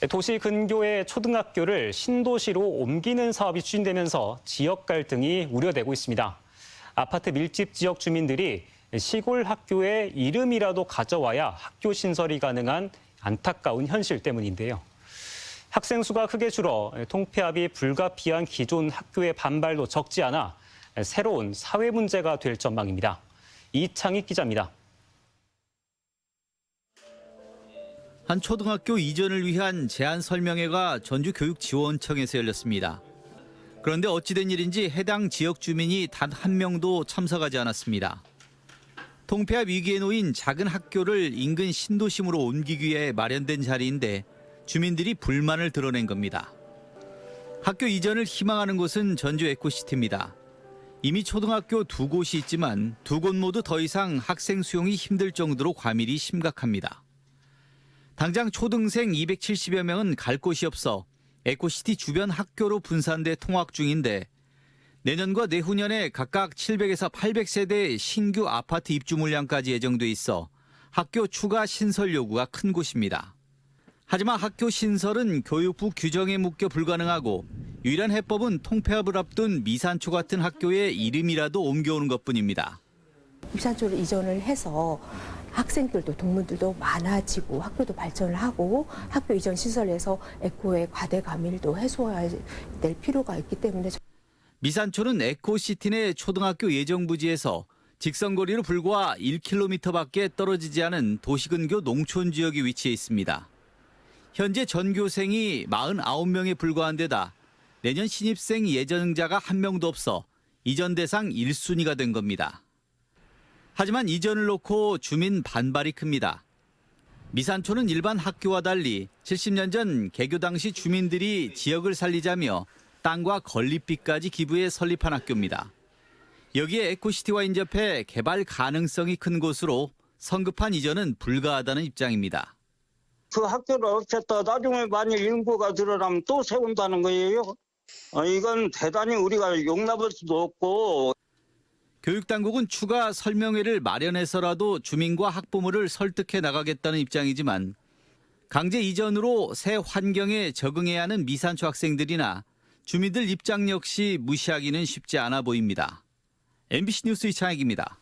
도시 근교의 초등학교를 신도시로 옮기는 사업이 추진되면서 지역 갈등이 우려되고 있습니다. 아파트 밀집 지역 주민들이 시골 학교의 이름이라도 가져와야 학교 신설이 가능한 안타까운 현실 때문인데요. 학생 수가 크게 줄어 통폐합이 불가피한 기존 학교의 반발도 적지 않아 새로운 사회 문제가 될 전망입니다. 이창익 기자입니다. 한 초등학교 이전을 위한 제안 설명회가 전주교육지원청에서 열렸습니다. 그런데 어찌된 일인지 해당 지역 주민이 단 한 명도 참석하지 않았습니다. 통폐합 위기에 놓인 작은 학교를 인근 신도심으로 옮기기 위해 마련된 자리인데 주민들이 불만을 드러낸 겁니다. 학교 이전을 희망하는 곳은 전주 에코시티입니다. 이미 초등학교 2곳이 있지만 2곳 모두 더 이상 학생 수용이 힘들 정도로 과밀이 심각합니다. 당장 초등생 270여 명은 갈 곳이 없어 에코시티 주변 학교로 분산돼 통학 중인데 내년과 내후년에 각각 700에서 800세대 신규 아파트 입주 물량까지 예정돼 있어 학교 추가 신설 요구가 큰 곳입니다. 하지만 학교 신설은 교육부 규정에 묶여 불가능하고 유일한 해법은 통폐합을 앞둔 미산초 같은 학교의 이름이라도 옮겨오는 것뿐입니다. 미산초를 이전을 해서 학생들도 동문들도 많아지고 학교도 발전을 하고 학교 이전 시설에서 에코의 과대 과밀도 해소해야 될 필요가 있기 때문에 미산초는 에코시티 내 초등학교 예정부지에서 직선거리로 불과 1km밖에 떨어지지 않은 도시근교 농촌 지역에 위치해 있습니다. 현재 전교생이 49명에 불과한 데다 내년 신입생 예정자가 한 명도 없어 이전 대상 1순위가 된 겁니다. 하지만 이전을 놓고 주민 반발이 큽니다. 미산초는 일반 학교와 달리 70년 전 개교 당시 주민들이 지역을 살리자며 땅과 건립비까지 기부해 설립한 학교입니다. 여기에 에코시티와 인접해 개발 가능성이 큰 곳으로 성급한 이전은 불가하다는 입장입니다. 그 학교를 없앴다 나중에 만일 인구가 늘어나면 또 세운다는 거예요. 이건 대단히 우리가 용납할 수도 없고. 교육당국은 추가 설명회를 마련해서라도 주민과 학부모를 설득해 나가겠다는 입장이지만 강제 이전으로 새 환경에 적응해야 하는 미산초 학생들이나 주민들 입장 역시 무시하기는 쉽지 않아 보입니다. MBC 뉴스 이창익입니다.